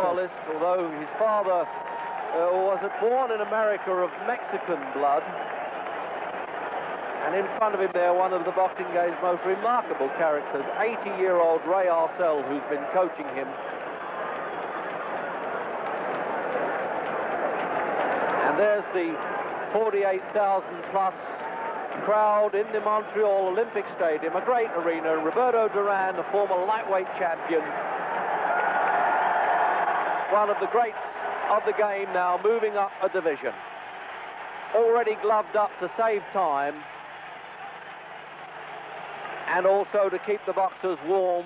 naturalist, although his father was born in America of Mexican blood. And in front of him there, one of the boxing game's most remarkable characters, 80-year-old Ray Arcel, who's been coaching him. And there's the 48,000-plus crowd in the Montreal Olympic Stadium, a great arena. Roberto Duran, the former lightweight champion, one of the greats of the game now, moving up a division. Already gloved up to save time, and also to keep the boxers warm,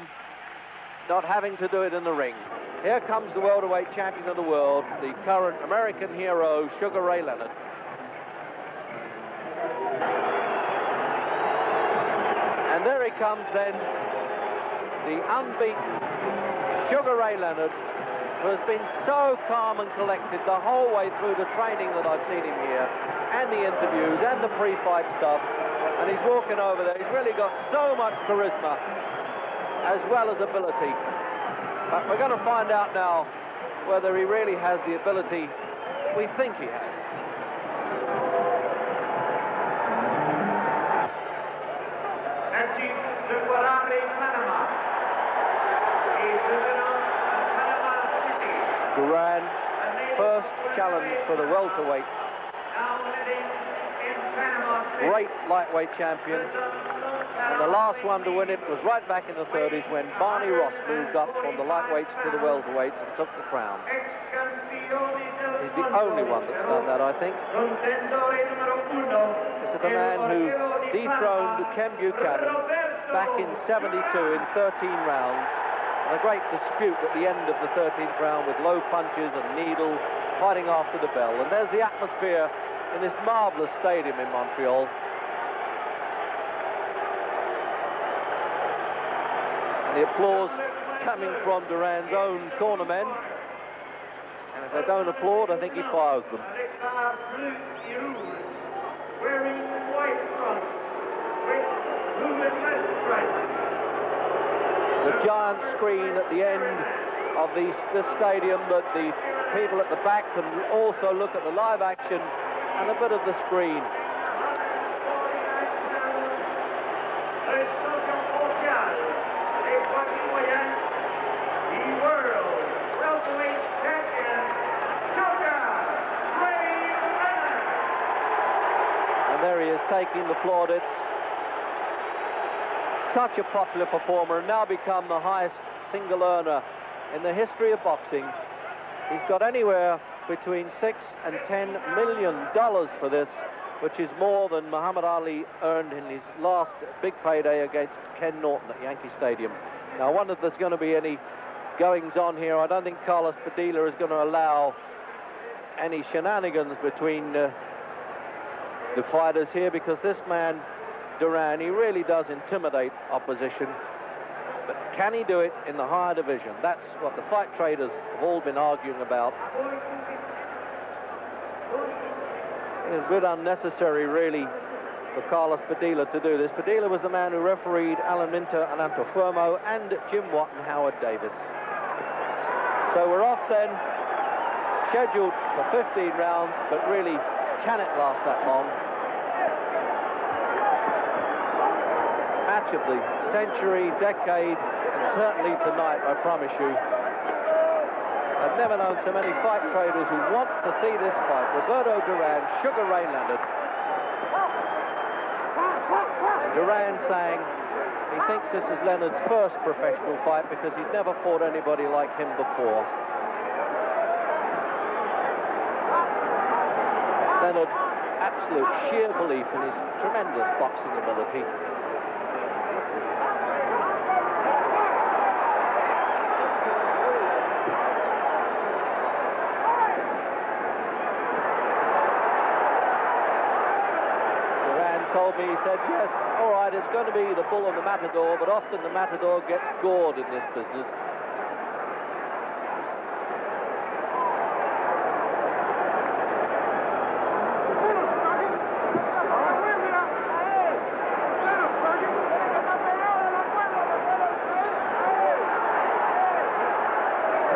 not having to do it in the ring. Here comes the welterweight champion of the world, the current American hero, Sugar Ray Leonard. And there he comes then, the unbeaten Sugar Ray Leonard, who has been so calm and collected the whole way through the training that I've seen him here, and the interviews, and the pre-fight stuff. And he's walking over there. He's really got so much charisma, as well as ability. But we're going to find out now whether he really has the ability we think he has. Duran, first challenge for the welterweight. Great lightweight champion. And the last one to win it was right back in the 30s when Barney Ross moved up from the lightweights to the welterweights and took the crown. He's the only one that's done that, I think. This is the man who dethroned Ken Buchanan back in '72 in 13 rounds. And a great dispute at the end of the 13th round with low punches and needle fighting after the bell. And there's the atmosphere in this marvelous stadium in Montreal. And the applause coming from Duran's own cornermen. And if they don't applaud, I think he fires them. Wearing white trunks with blue and red stripes. The giant screen at the end of this stadium that the people at the back can also look at the live action and a bit of the screen. And there he is taking the plaudits. Such a popular performer, and now become the highest single earner in the history of boxing. He's got anywhere between $6 and $10 million for this, which is more than Muhammad Ali earned in his last big payday against Ken Norton at Yankee Stadium. Now, I wonder if there's going to be any goings on here. I don't think Carlos Padilla is going to allow any shenanigans between the fighters here, because this man Duran, he really does intimidate opposition, but can he do it in the higher division? That's what the fight traders have all been arguing about. It's a bit unnecessary, really, for Carlos Padilla to do this. Padilla was the man who refereed Alan Minter and Antofermo and Jim Watt and Howard Davis. So we're off then, scheduled for 15 rounds, but really, can it last that long? Match of the century, decade, and certainly tonight, I promise you. I've never known so many fight traders who want to see this fight. Roberto Duran, Sugar Ray Leonard. And Duran saying he thinks this is Leonard's first professional fight because he's never fought anybody like him before. Leonard, absolute sheer belief in his tremendous boxing ability. Told me, he said, yes, all right, it's going to be the bull and the matador, but often the matador gets gored in this business.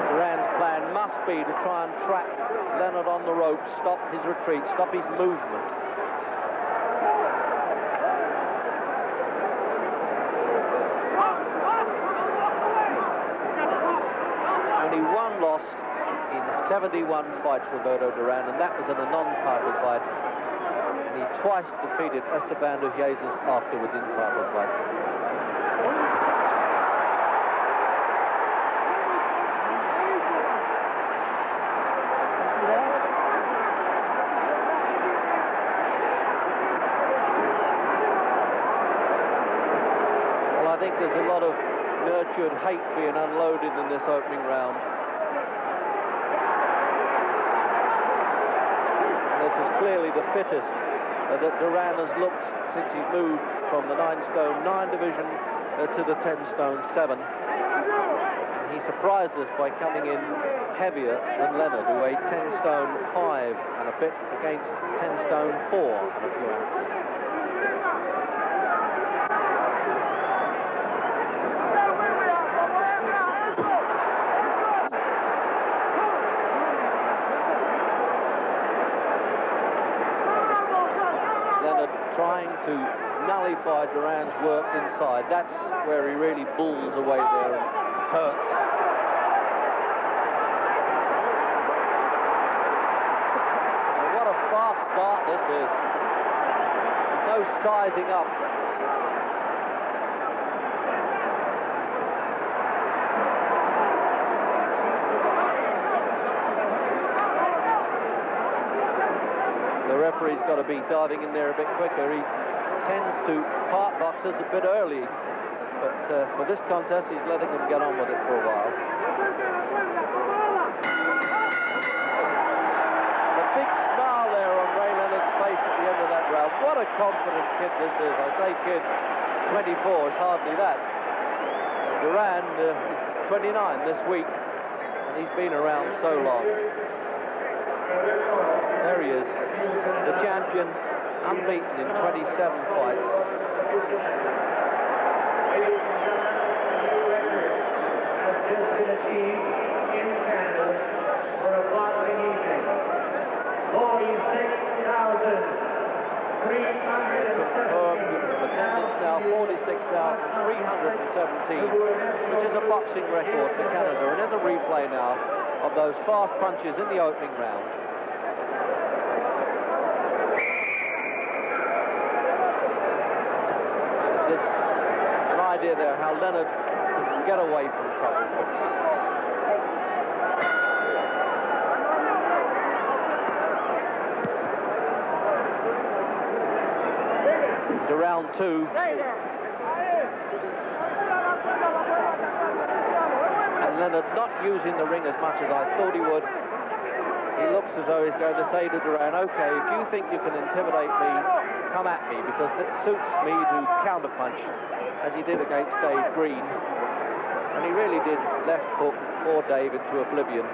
Duran's plan must be to try and trap Leonard on the rope, stop his retreat, stop his movement. Only one loss in 71 fights, Roberto Duran, and that was in a non-title fight. And he twice defeated Esteban de Jesus afterwards in title fights. Well, I think there's a lot of nurtured hate being unloaded in this opening round. And this is clearly the fittest that Duran has looked since he moved from the 9-stone 9 division to the 10-stone 7. And he surprised us by coming in heavier than Leonard, who weighed 10-stone 5 and a bit against 10-stone 4 and a few ounces. Trying to nullify Duran's work inside. That's where he really bulls away there and hurts. And what a fast start this is. There's no sizing up. The referee's got to be diving in there a bit quicker. He tends to part boxers a bit early, but for this contest, he's letting them get on with it for a while. The big smile there on Ray Leonard's face at the end of that round. What a confident kid this is. I say kid, 24 is hardly that. And Duran is 29 this week, and he's been around so long. There he is, the champion, unbeaten in 27 fights. Has just been achieved in Canada for a boxing evening. 46,317. Attendance now 46,317, which is a boxing record for Canada. And there's a replay now of those fast punches in the opening round. Idea there how Leonard can get away from trouble quickly. To round 2. And Leonard not using the ring as much as I thought he would. He looks as though he's going to say to Duran, okay, if you think you can intimidate me, come at me, because it suits me to counterpunch, as he did against Dave Green. And he really did left hook poor Dave into oblivion.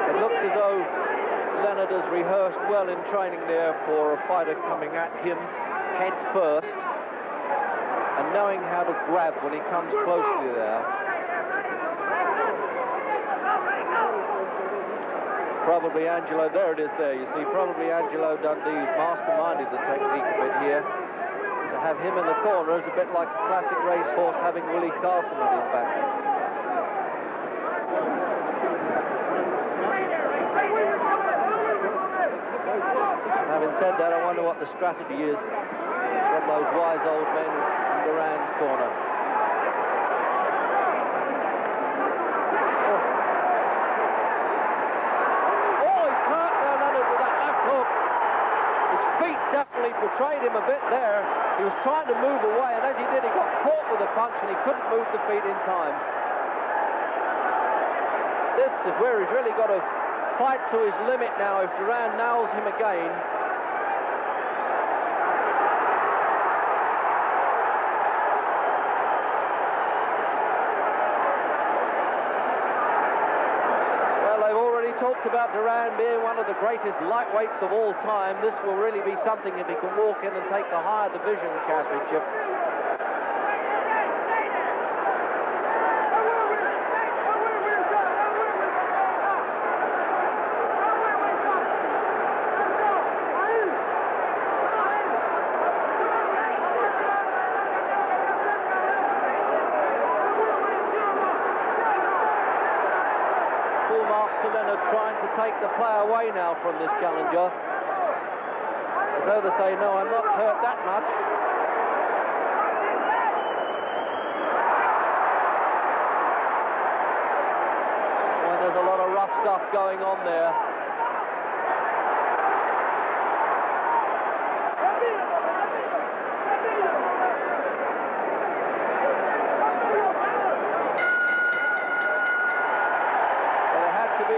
It looks as though Leonard has rehearsed well in training there for a fighter coming at him head first and knowing how to grab when he comes closely there. Probably Angelo, there it is there, you see, probably Angelo Dundee's masterminded the technique a bit here. To have him in the corner is a bit like a classic racehorse having Willie Carlson on his back. Having said that, I wonder what the strategy is from those wise old men in Duran's corner. Oh, he's hurt there, Leonard, with that left hook. His feet definitely betrayed him a bit there. He was trying to move away, and as he did, he got caught with a punch, and he couldn't move the feet in time. This is where he's really got to fight to his limit now. If Duran nails him again, talked about Duran being one of the greatest lightweights of all time. This will really be something if he can walk in and take the higher division championship. Leonard trying to take the play away now from this challenger. As though to say, no, I'm not hurt that much. When there's a lot of rough stuff going on there.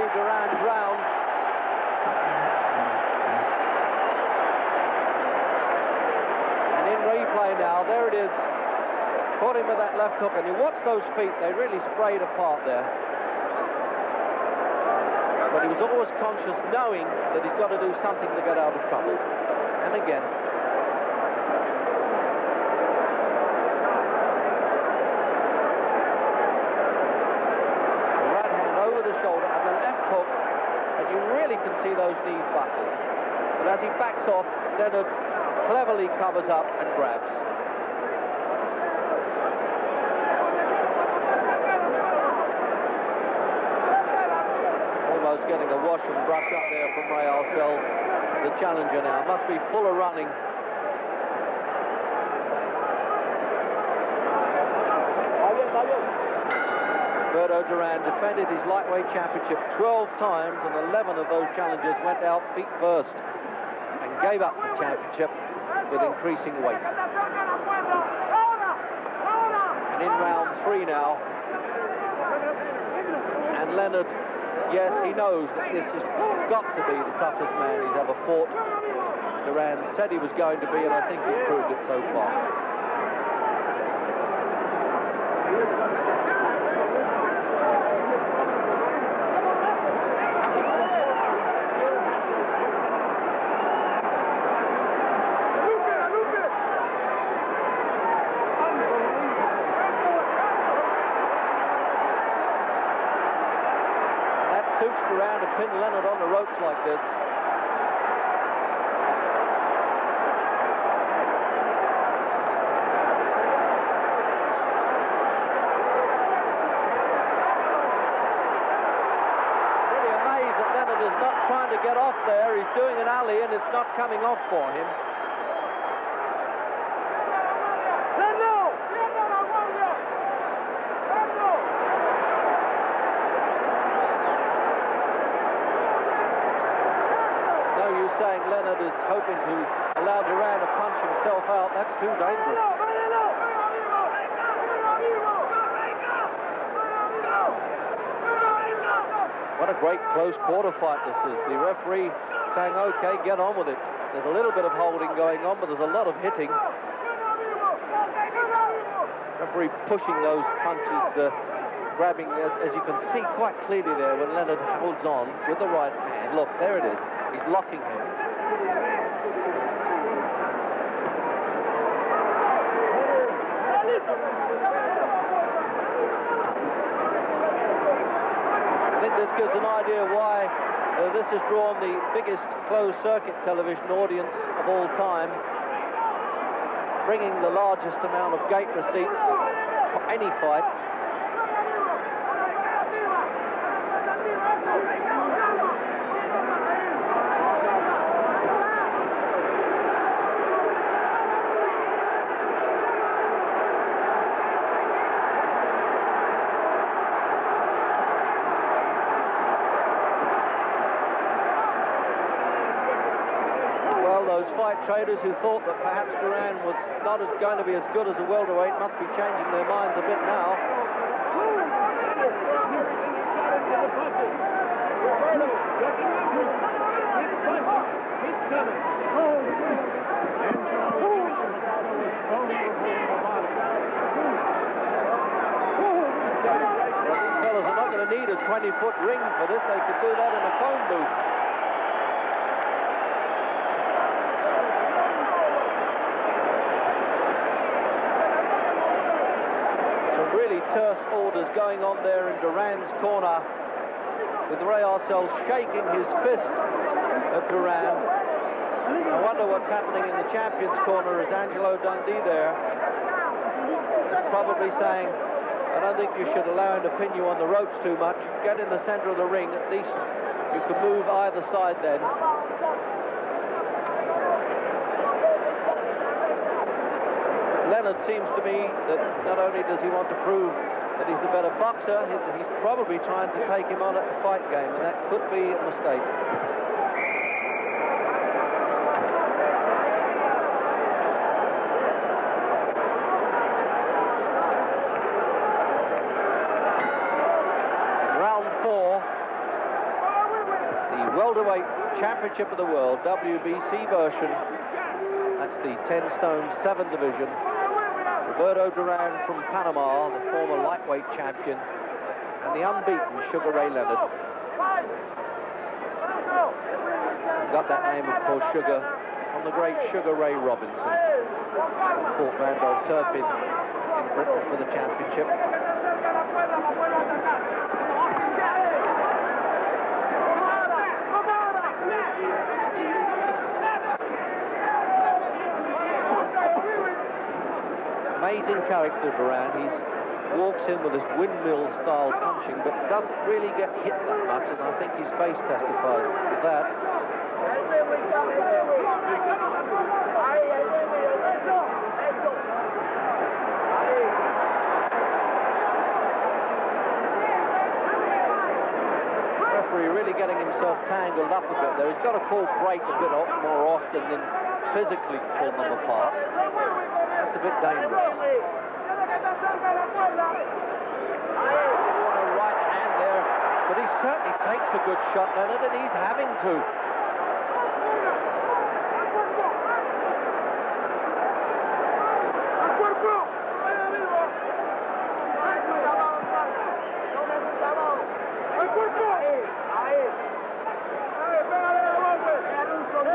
Duran's round. And in replay now, there it is. Caught him with that left hook, and you watch those feet, they really sprayed apart there. But he was always conscious, knowing that he's got to do something to get out of trouble. And again. The right hand over the shoulder, and the left hook, and you really can see those knees buckle. But as he backs off, Leonard cleverly covers up and grabs. Almost getting a wash and brush up there from Ray Arcel, the challenger now. Must be full of running. Roberto Duran defended his lightweight championship 12 times, and 11 of those challenges went out feet first and gave up the championship with increasing weight. And in round 3 now, and Leonard, yes, he knows that this has got to be the toughest man he's ever fought. Duran said he was going to be, and I think he's proved it so far. Suits Duran to pin Leonard on the ropes like this. Really amazed that Leonard is not trying to get off there. He's doing an alley and it's not coming off for him. Saying Leonard is hoping to allow Duran to punch himself out. That's too dangerous. What a great close quarter fight this is. The referee saying, okay, get on with it. There's a little bit of holding going on, but there's a lot of hitting. Referee pushing those punches, grabbing, as you can see quite clearly there when Leonard holds on with the right hand. Look, there it is. He's locking him. I think this gives an idea why this has drawn the biggest closed-circuit television audience of all time, bringing the largest amount of gate receipts for any fight. Fight traders who thought that perhaps Duran was not going to be as good as a welterweight must be changing their minds a bit now. These fellas are not going to need as a 20-foot ring for this. They could do that in a phone booth. Some really terse orders going on there in Duran's corner, with Ray Arcel shaking his fist at Duran. I wonder what's happening in the champion's corner. Is Angelo Dundee there? Probably saying, I don't think you should allow him to pin you on the ropes too much. Get in the center of the ring. At least you can move either side then. Leonard seems to me that not only does he want to prove that he's the better boxer, he's probably trying to take him on at the fight game, and that could be a mistake. Welterweight Championship of the World, WBC version. That's the 10 stone 7 division. Roberto Duran from Panama, the former lightweight champion, and the unbeaten Sugar Ray Leonard. Got that name, of course, Sugar, from the great Sugar Ray Robinson, who fought Randolph Turpin in Britain for the championship. Amazing character, Duran. He walks in with his windmill-style punching, but doesn't really get hit that much, and I think his face testifies to that. Referee really getting himself tangled up a bit there. He's got to call break a bit more often than physically pull them apart. It's a bit dangerous. A right hand there, but he certainly takes a good shot, Leonard, and he's having to.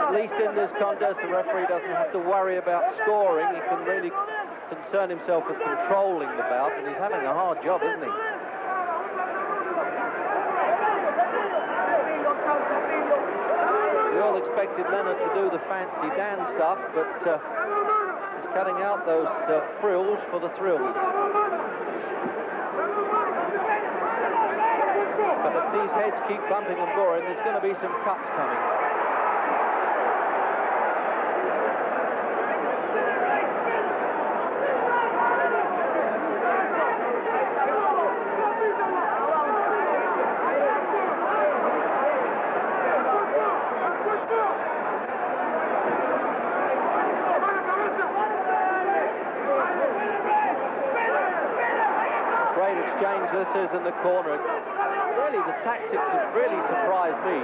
At least in this contest, the referee doesn't have to worry about scoring. He can really concern himself with controlling the bout, and he's having a hard job, isn't he? We all expected Leonard to do the fancy Dan stuff, but he's cutting out those frills for the thrills. But if these heads keep bumping and boring, there's going to be some cuts coming. Exchange this is in the corner. Really, the tactics have really surprised me.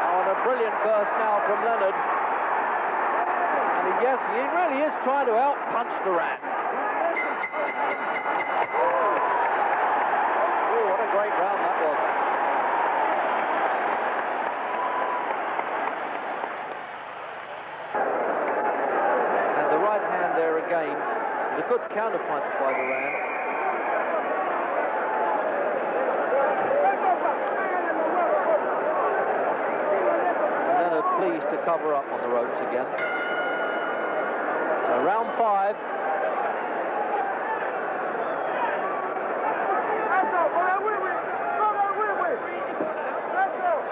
Oh, and a brilliant burst now from Leonard. Yes, he really is trying to out-punch Duran. Oh, what a great round that was. And the right hand there again was a good counter-punch by Duran. And Leonard pleased to cover up on the ropes again. So round 5.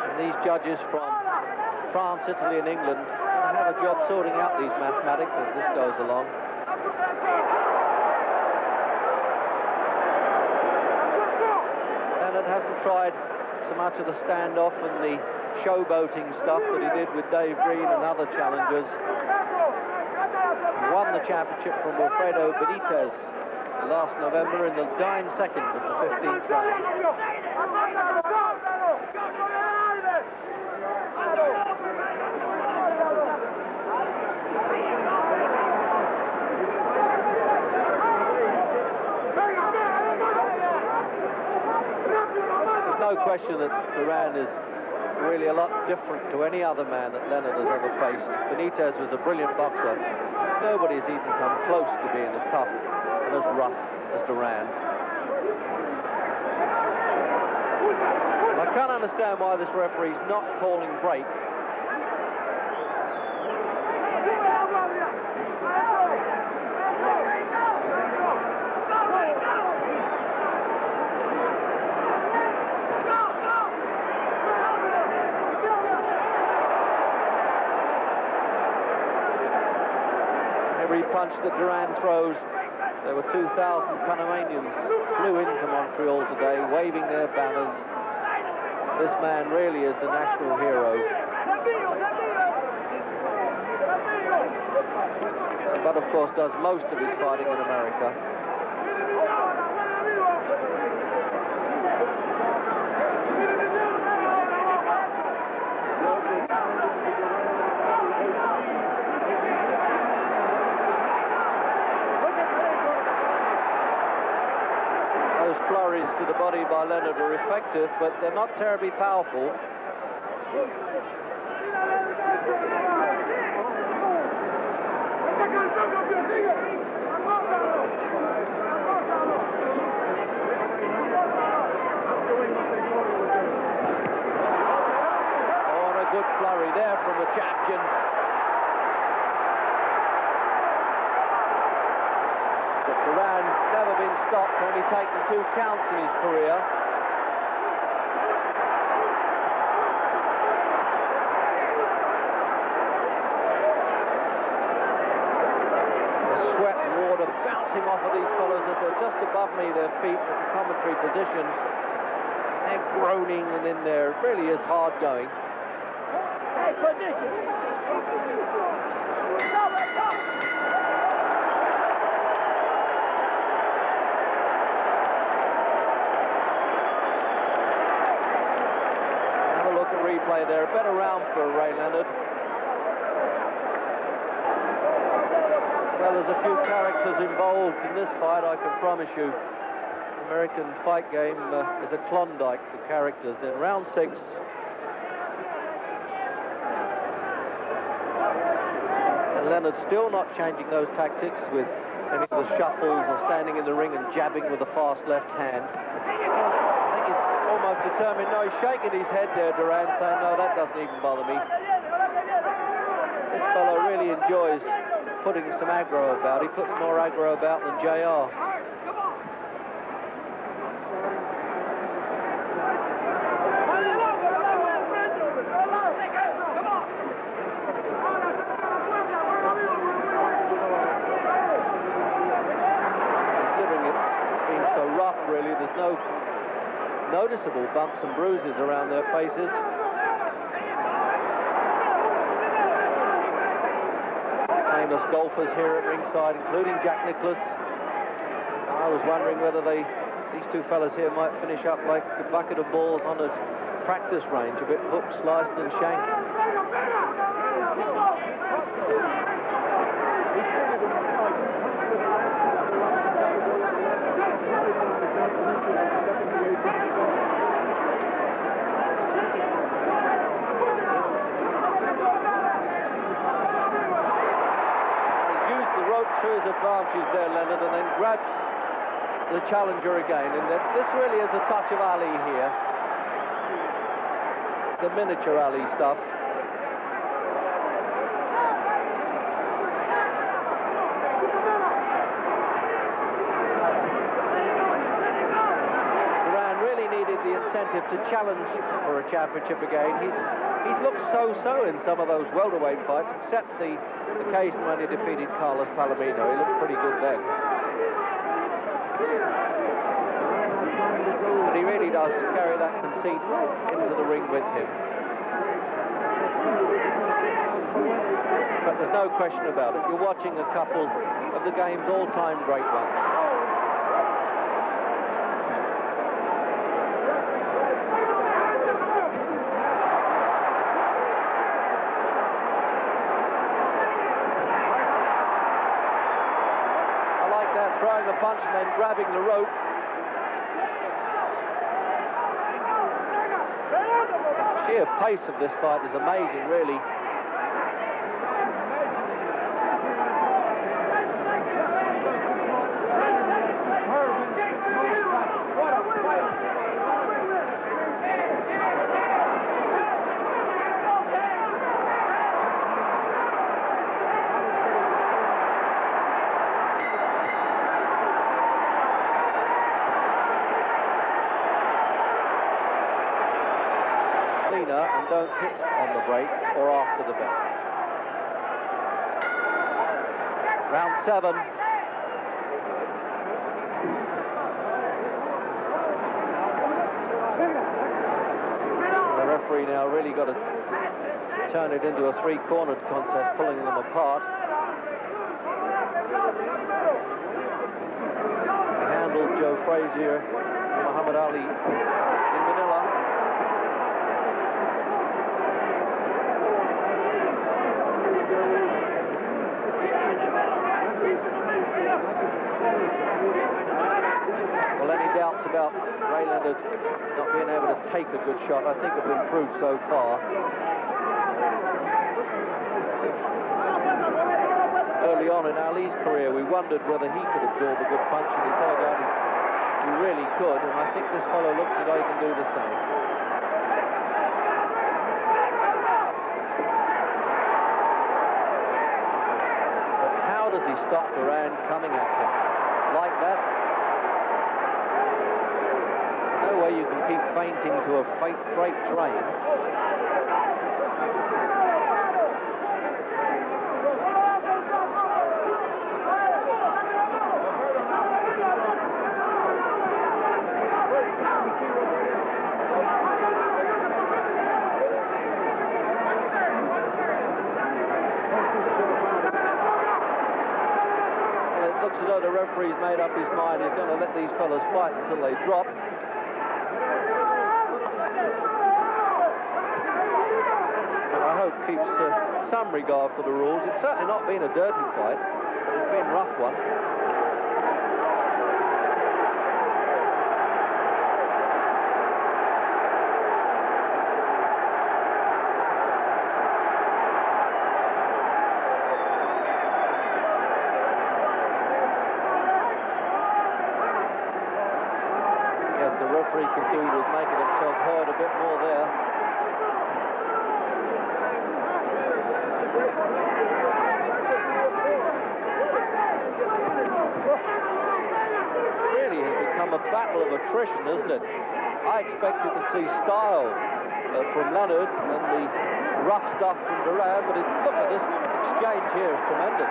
And these judges from France, Italy and England have a job sorting out these mathematics as this goes along. Leonard hasn't tried so much of the standoff and the showboating stuff that he did with Dave Green and other challengers. Won the championship from Wilfredo Benitez last November in the dying seconds of the 15th round. There's no question that Duran is really a lot different to any other man that Leonard has ever faced. Benitez was a brilliant boxer. Nobody's even come close to being as tough and as rough as Duran. I can't understand why this referee's not calling break. Every punch that Duran throws, there were 2,000 Panamanians flew into Montreal today, waving their banners. This man really is the national hero. But of course does most of his fighting in America. Flurries to the body by Leonard are effective, but they're not terribly powerful. Oh, and a good flurry there from the champion. Duran never been stopped, only taken 2 counts in his career. The sweat and water bouncing off of these fellows as they're just above me, their feet at the commentary position. They're groaning and in there. It really is hard going. Hey, position. Replay there, a better round for Ray Leonard. Well, there's a few characters involved in this fight, I can promise you. The American fight game is a Klondike for characters. Then round 6. And Leonard still not changing those tactics with any of the shuffles or standing in the ring and jabbing with a fast left hand. Almost determined. No, he's shaking his head there, Duran, saying, no, that doesn't even bother me. This fellow really enjoys putting some aggro about. He puts more aggro about than JR. Considering it's been so rough, really, there's no noticeable bumps and bruises around their faces. Famous golfers here at ringside, including Jack Nicklaus. I was wondering whether these two fellas here might finish up like a bucket of balls on a practice range, a bit hooked, sliced and shanked. To his advantage there, Leonard, and then grabs the challenger again. And this really is a touch of Ali here. The miniature Ali stuff. Duran really needed the incentive to challenge for a championship again. He's looked so-so in some of those welterweight fights, except the occasion when he defeated Carlos Palomino. He looked pretty good then. But he really does carry that conceit into the ring with him. But there's no question about it. You're watching a couple of the game's all-time great ones. like that, throwing a punch and then grabbing the rope. Sheer pace of this fight is amazing, really. And don't hit on the break or after the bell. Round 7. The referee now really got to turn it into a three-cornered contest, pulling them apart. He handled Joe Frazier, Muhammad Ali in Manila. Well, any doubts about Leonard not being able to take a good shot, I think have been proved so far. Early on in Ali's career, we wondered whether he could absorb a good punch, and he turned out he really could, and I think this fellow looks as though he can do the same. But how does he stop Duran coming at him like that? No way you can keep feinting to a freight train. It looks as though the referee's made up his mind. He's going to let these fellas fight until they drop. Keeps some regard for the rules. It's certainly not been a dirty fight, but it's been a rough one. Yes, the referee could do with making himself heard a bit more there. Really has become a battle of attrition, isn't it? I expected to see style from Leonard and the rough stuff from Duran, but look at this exchange here, it's tremendous.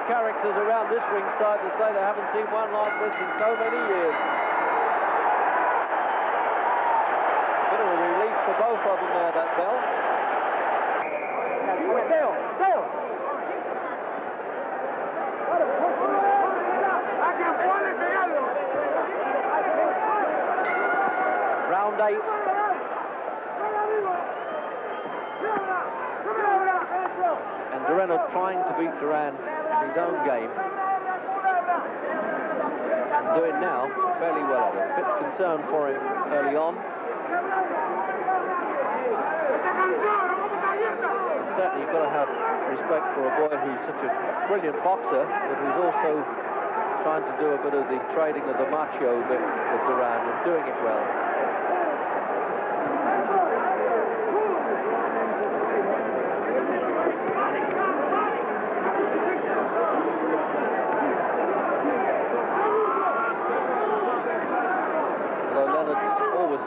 Characters around this ringside to say they haven't seen one like this in so many years. A bit of a relief for both of them there, that bell. Round 8. And Duran trying to beat Duran his own game, and doing now fairly well at it. A bit concerned for him early on. And certainly you've got to have respect for a boy who's such a brilliant boxer, but who's also trying to do a bit of the trading of the macho bit with Duran and doing it well.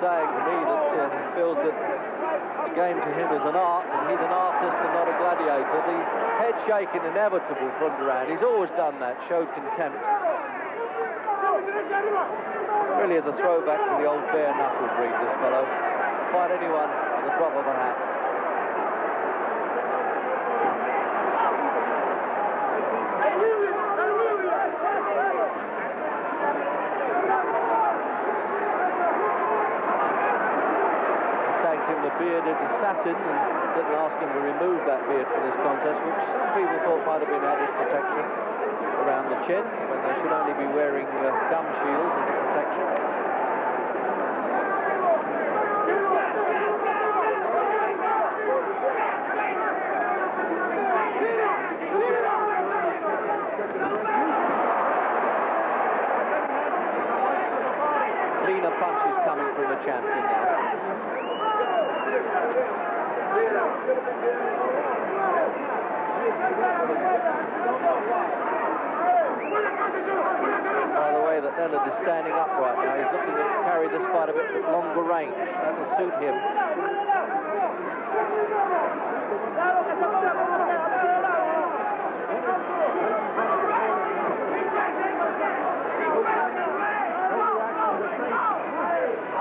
Saying to me that he feels that the game to him is an art, and he's an artist and not a gladiator. The head shaking inevitable from Duran. He's always done that, showed contempt. Really is a throwback to the old bare knuckle breed, this fellow. Fight anyone with the drop of a hat. Tagged him the bearded assassin and didn't ask him to remove that beard for this contest, which some people thought might have been added protection around the chin, when they should only be wearing gum shields as a protection. Cleaner punches coming from the champion now. By the way, that Leonard is standing up right now. He's looking to carry this fight a bit longer range. That'll suit him.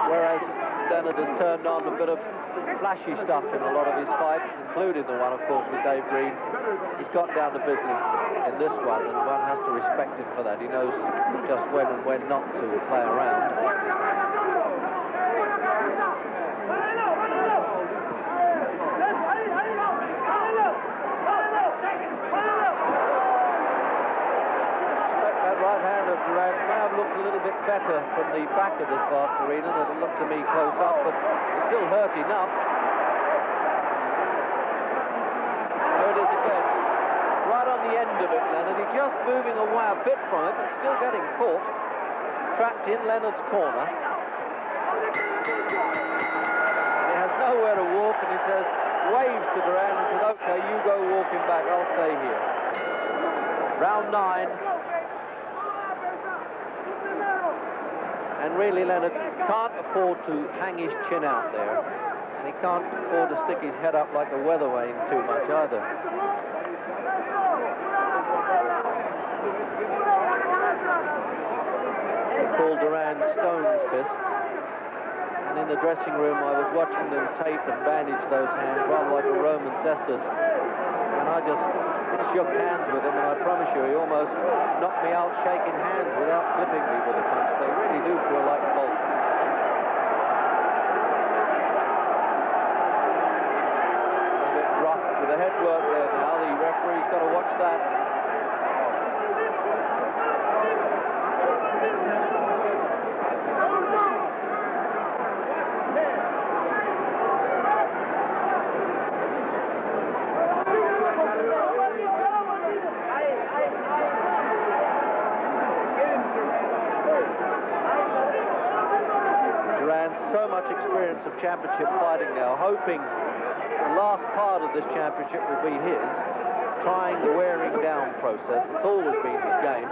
Whereas Leonard has turned on a bit of flashy stuff in a lot of his fights, including the one, of course, with Dave Green. He's got down to business in this one, and one has to respect him for that. He knows just when and when not to play around. Right hand of Duran's may have looked a little bit better from the back of this vast arena than it looked to me close up, but it still hurt enough. There it is again. Right on the end of it, Leonard. He's just moving away a bit from it, but still getting caught. Trapped in Leonard's corner. And he has nowhere to walk, and he says, waves to Duran and says, okay, you go walking back, I'll stay here. Round 9. And really, Leonard can't afford to hang his chin out there. And he can't afford to stick his head up like a weather vane too much either. He called Duran Stone's fists. And in the dressing room, I was watching them tape and bandage those hands, rather like a Roman cestus. And I just shook hands with him, and I promise you, he almost knocked me out shaking hands without clipping me with a punch. They really do feel like bolts. A bit rough with the head work there now. The referee's got to watch that. So much experience of championship fighting now, hoping the last part of this championship will be his, trying the wearing down process. It's always been his game.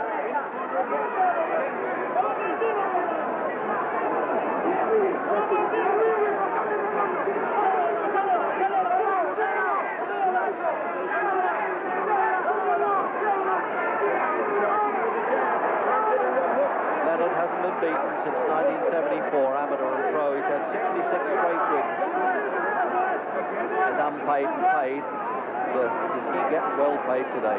Leonard hasn't been beaten since 1974, amateur and pro. He's had 66 straight wins. As unpaid and paid, is he getting well paid today?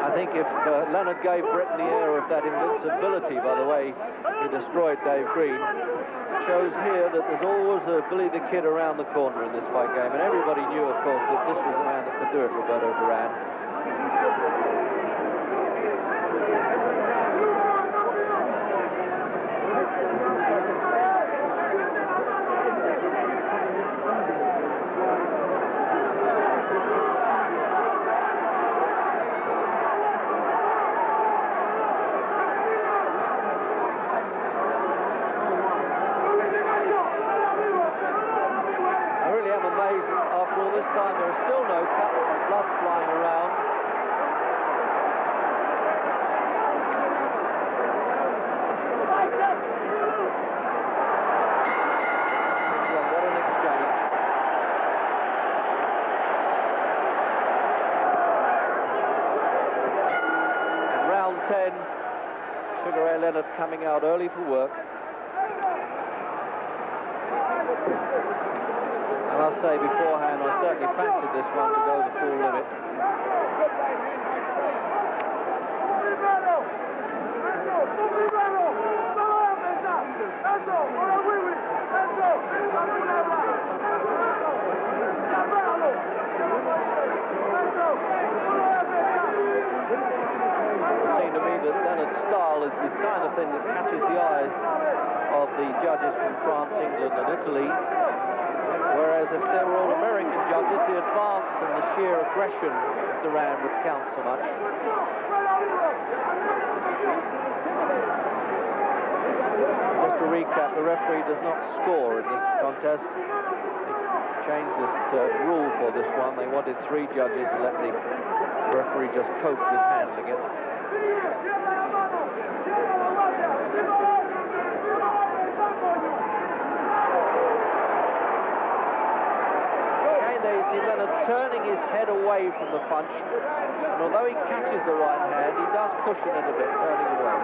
I think if Leonard gave Britain the air of that invincibility, by the way he destroyed Dave Green, it shows here that there's always a Billy the Kid around the corner in this fight game, and everybody knew, of course, that this was the man that could do it, Roberto Duran. 10. Sugar Ray Leonard coming out early for work. And I'll say beforehand, I certainly fancied this one to go the full limit. It seemed to me that Leonard's style is the kind of thing that catches the eye of the judges from France, England and Italy. Whereas if they were all American judges, the advance and the sheer aggression of Duran would count so much. Just to recap, the referee does not score in this contest. They changed this rule for this one. They wanted 3 judges and let the referee just cope with handling it. There you see Leonard turning his head away from the punch, and although he catches the right hand, he does cushion it a bit, turning away.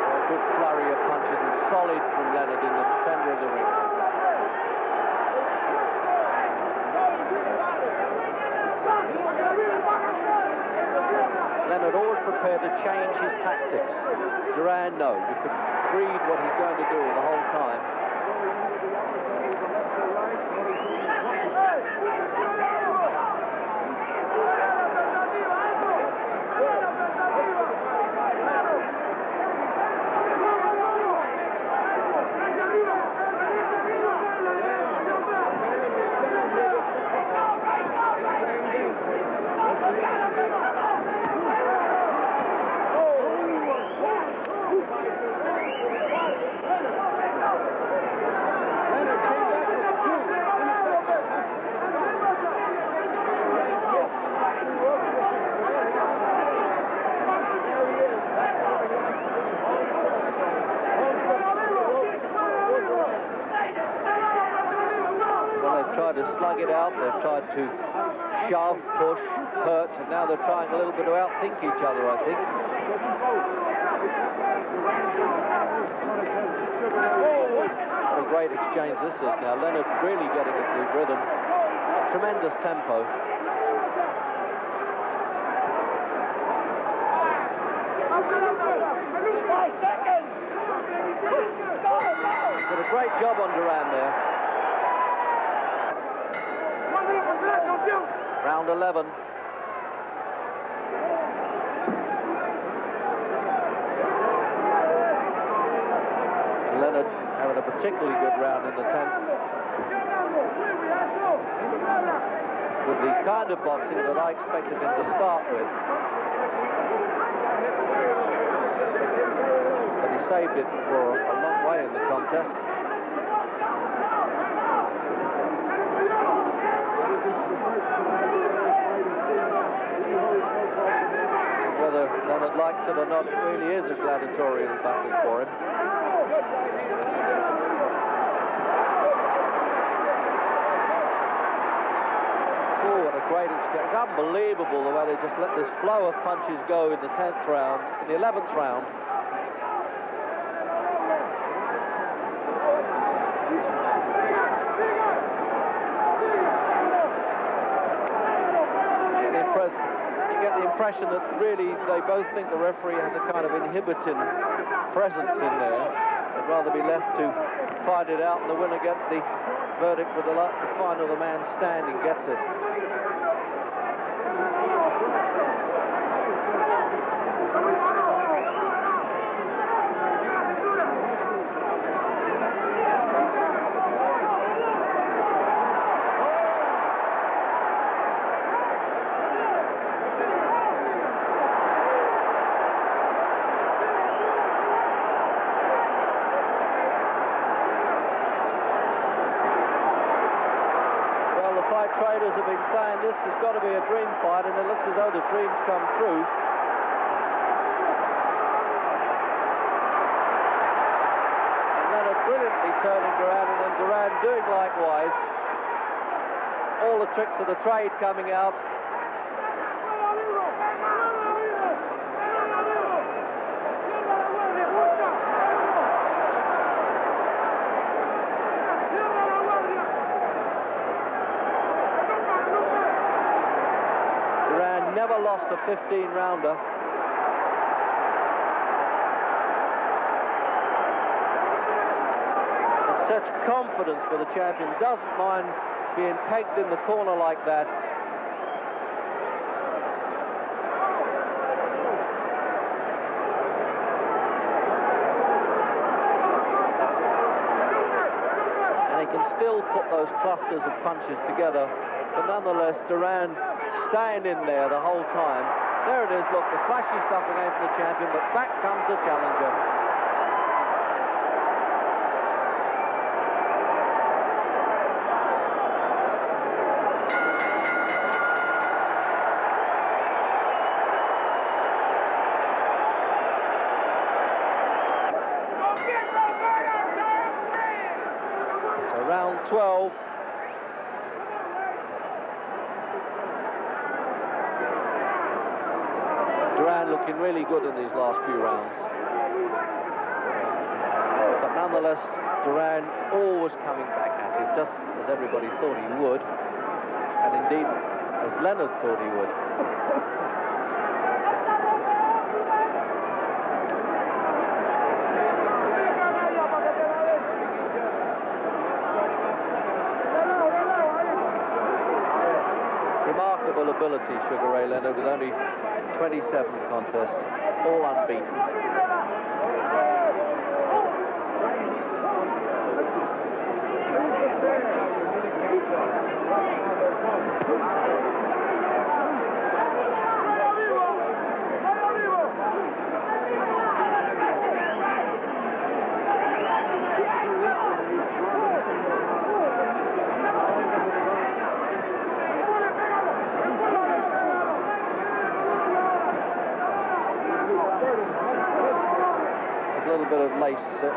A good flurry of punches and solid from Leonard in the centre of the ring. Leonard always prepared to change his tactics. Duran, no. You could read what he's going to do the whole time. To slug it out, they've tried to shove, push, hurt, and now they're trying a little bit to outthink each other, I think. What a great exchange this is now. Leonard really getting into rhythm. Tremendous tempo. Did a great job on Duran there. Round 11. Leonard having a particularly good round in the 10th. With the kind of boxing that I expected him to start with. But he saved it for a long way in the contest. Whether Leonard likes it or not, it really is a gladiatorial battle for him. Oh, what a great exchange. It's unbelievable the way they just let this flow of punches go in the 10th round, in the 11th round. Impression that really they both think the referee has a kind of inhibiting presence in there. They'd rather be left to fight it out and the winner get the verdict with the final, the man standing gets it. Traders have been saying this has got to be a dream fight, and it looks as though the dreams come true. And Leonard brilliantly turning Duran, and then Duran doing likewise. All the tricks of the trade coming out. Duran never lost a 15-rounder. Such confidence for the champion, doesn't mind being pegged in the corner like that. And he can still put those clusters of punches together, but nonetheless Duran staying in there the whole time. There it is, look, the flashy stuff against the champion, but back comes the challenger. Round 12. Duran looking really good in these last few rounds. But nonetheless, Duran always coming back at him, just as everybody thought he would. And indeed, as Leonard thought he would. Remarkable ability, Sugar Ray Leonard, with only 27 contests, all unbeaten.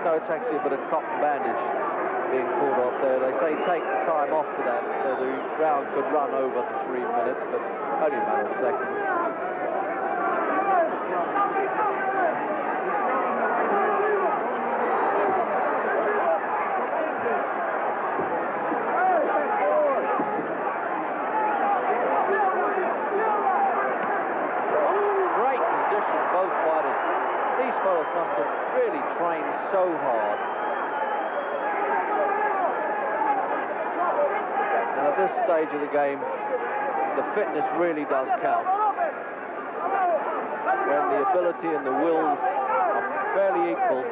No, it's actually a bit of cotton bandage being pulled off there. They say take the time off for that, so the round could run over the 3 minutes, but only a matter of seconds. Great condition, both fighters. These fellas must have really trained so hard. And at this stage of the game, the fitness really does count. When the ability and the wills are fairly equal,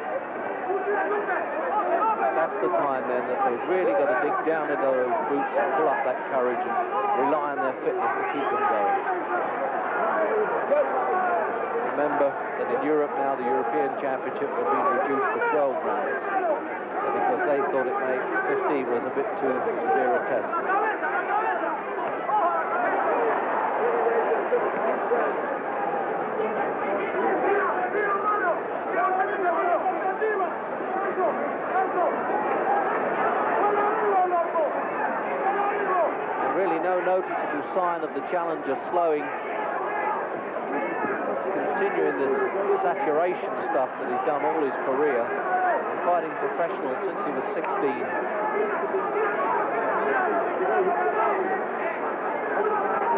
that's the time then that they've really got to dig down into those boots and pull up that courage and rely on their fitness to keep them going. Remember that in Europe now, the European Championship has been reduced to 12 rounds because they thought 15 was a bit too severe a test. And really no noticeable sign of the challenger slowing, continuing this saturation stuff that he's done all his career, fighting professional since he was 16.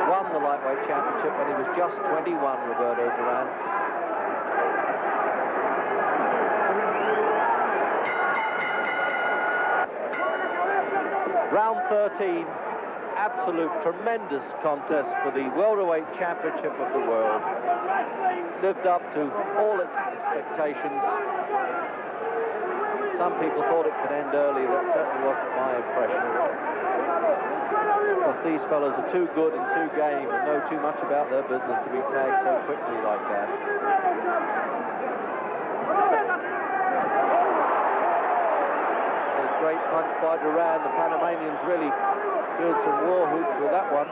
Won the lightweight championship when he was just 21, Roberto Duran. Round 13, absolute tremendous contest for the welterweight championship of the world. Lived up to all its expectations. Some people thought it could end early. That certainly wasn't my impression. Because these fellas are too good and too game and know too much about their business to be tagged so quickly like that. A great punch by Duran. The Panamanians really doing some war hoops with that one.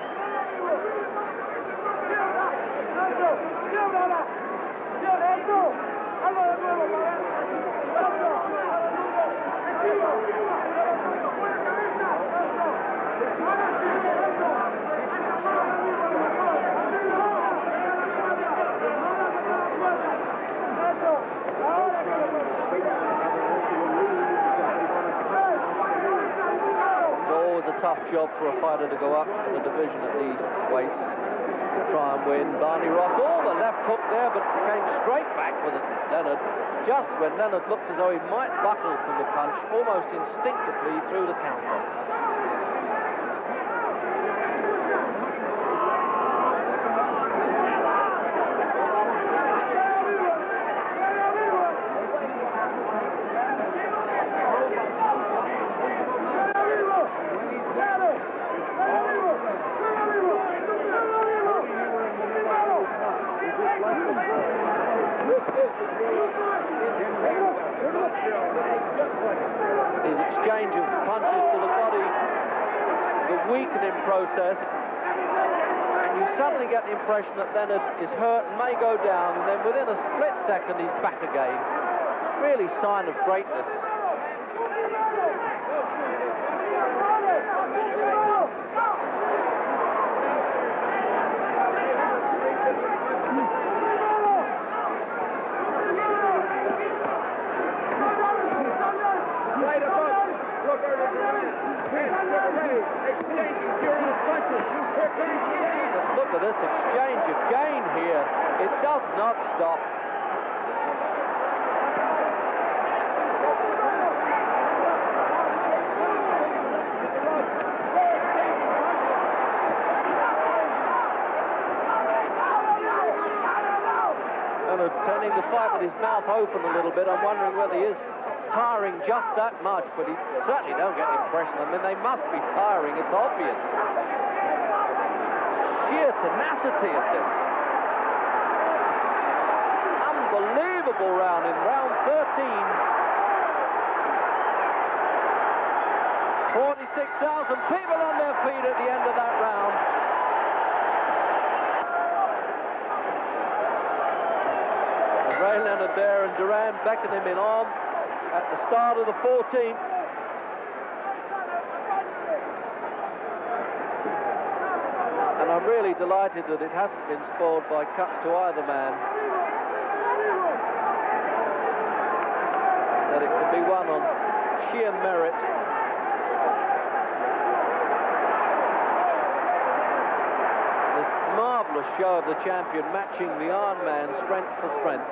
job for a fighter to go up in the division at these weights to try and win. Barney Ross, the left hook there, but came straight back with it, Leonard. Just when Leonard looked as though he might buckle from the punch, almost instinctively through the counter. His exchange of punches to the body, the weakening process, and you suddenly get the impression that Leonard is hurt and may go down, and then within a split second he's back again. Really sign of greatness. Just look at this exchange again here. It does not stop. Leonard tending to fight with his mouth open a little bit. I'm wondering whether he is tiring just that much, but he certainly don't get the impression. I mean, they must be tiring, it's obvious. Sheer tenacity of this. Unbelievable round in round 13. 46,000 people on their feet at the end of that round. And Ray Leonard there and Duran beckoning him on at the start of the 14th. And I'm really delighted that it hasn't been spoiled by cuts to either man. That it can be won on sheer merit. This marvellous show of the champion matching the Iron Man strength for strength.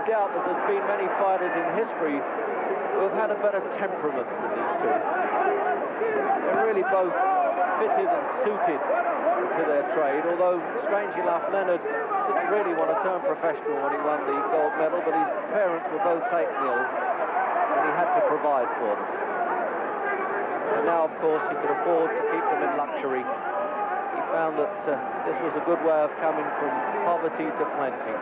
Doubt that there's been many fighters in history who have had a better temperament than these two. They're really both fitted and suited to their trade, although, strangely enough, Leonard didn't really want to turn professional when he won the gold medal, but his parents were both taken ill, and he had to provide for them. And now, of course, he could afford to keep them in luxury. He found that this was a good way of coming from poverty to plenty.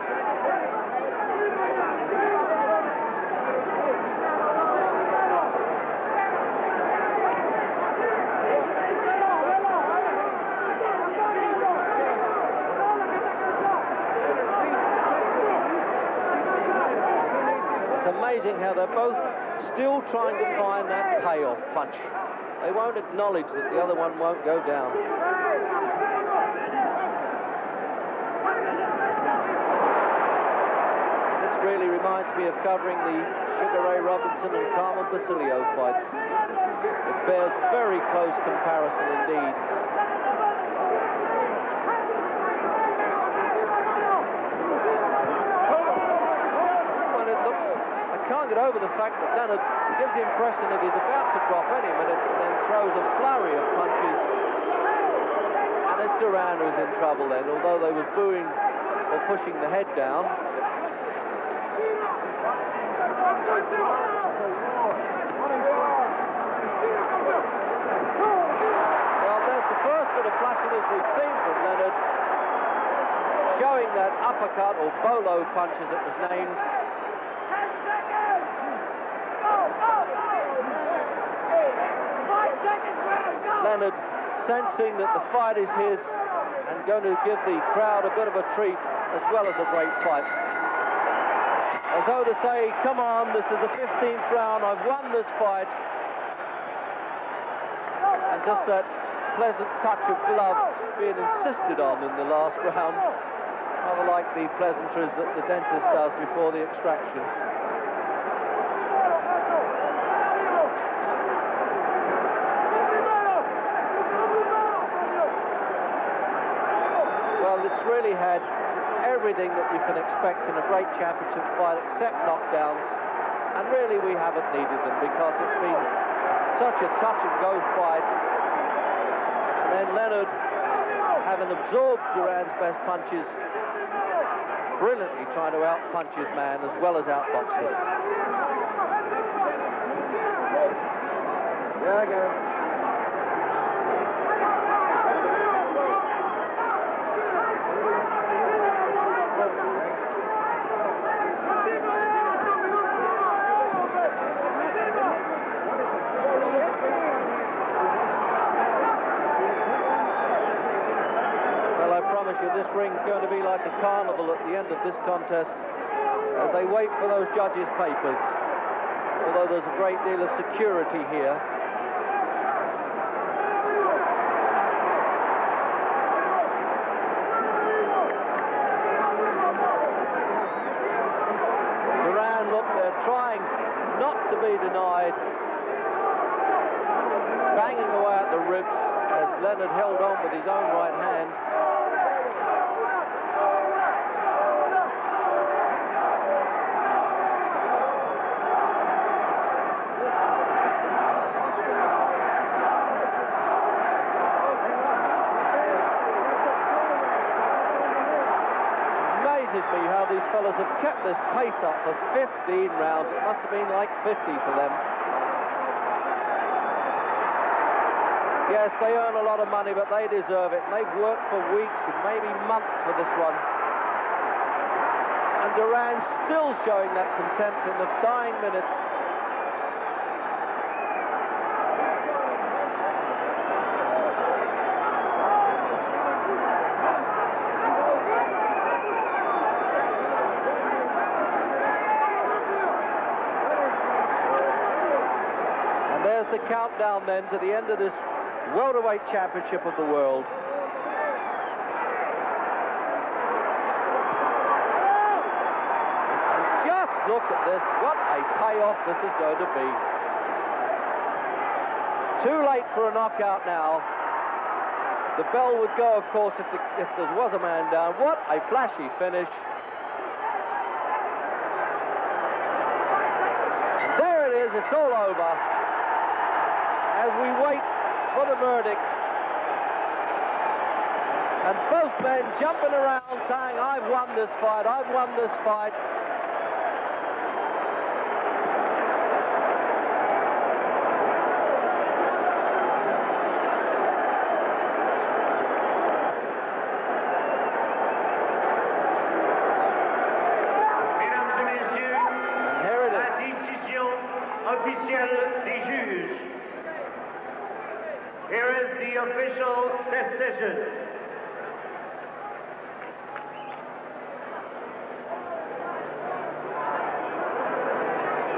Amazing how they're both still trying to find that payoff punch. They won't acknowledge that the other one won't go down. This really reminds me of covering the Sugar Ray Robinson and Carmen Basilio fights. It bears very close comparison indeed. Can't get over the fact that Leonard gives the impression that he's about to drop any minute and then throws a flurry of punches. And it's Duran who's in trouble then, although they was booing or pushing the head down. Well, there's the first bit of flashiness we've seen from Leonard, showing that uppercut or bolo punch as it was named. Leonard sensing that the fight is his and going to give the crowd a bit of a treat as well as a great fight. As though to say, come on, this is the 15th round, I've won this fight. And just that pleasant touch of gloves being insisted on in the last round, rather like the pleasantries that the dentist does before the extraction. Well, it's really had everything that you can expect in a great championship fight except knockdowns, and really we haven't needed them because it's been such a touch-and-go fight. And then Leonard, having absorbed Duran's best punches, brilliantly trying to out-punch his man as well as outbox him. There you go. This ring's going to be like a carnival at the end of this contest as they wait for those judges' papers, although there's a great deal of security here. Duran, look, they're trying not to be denied, banging away at the ribs as Leonard held on with his own right hand. Me how these fellas have kept this pace up for 15 rounds. It must have been like 50 for them. Yes, they earn a lot of money, but they deserve it. And they've worked for weeks and maybe months for this one. And Duran still showing that contempt in the dying minutes. The countdown then to the end of this welterweight championship of the world. And just look at this, what a payoff this is going to be. Too late for a knockout now. The bell would go, of course, if there was a man down. What a flashy finish. And there it is, it's all over. As we wait for the verdict. And both men jumping around saying, I've won this fight, I've won this fight. Mesdames et messieurs, And here it la is. décision officielle des juges. Here is the official decision.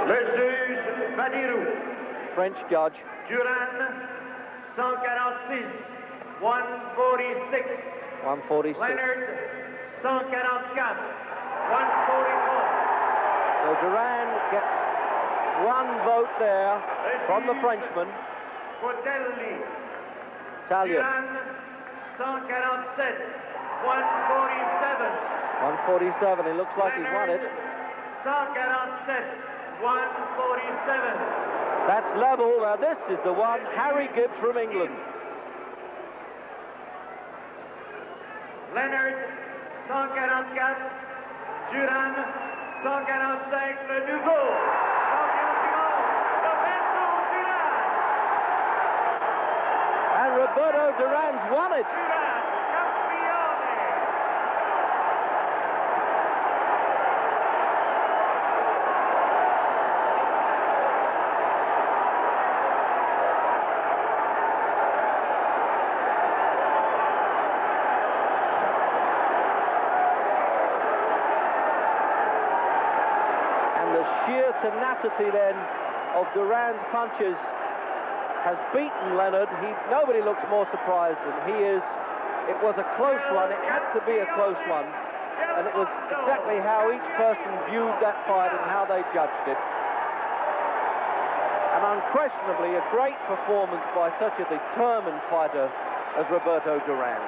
Le juge Badirou. French judge. Duran, 146, 146. 146. Leonard, 144, 144. So Duran gets one vote there from the Frenchman. Cotelli. Italian. Duran, 147, 147. 147. It looks like he's won it. 147, 147. That's level. Now this is the one. Harry Gibbs from England. Leonard, 144. Duran, 145. Le nouveau champion du monde, Roberto Duran. And Roberto Duran's won it. Duran, campione. sheer tenacity then of Duran's punches has beaten Leonard. Nobody looks more surprised than he is. It was a close one. It had to be a close one. And it was exactly how each person viewed that fight and how they judged it. And unquestionably a great performance by such a determined fighter as Roberto Duran.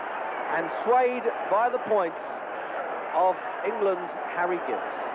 And swayed by the points of England's Harry Gibbs.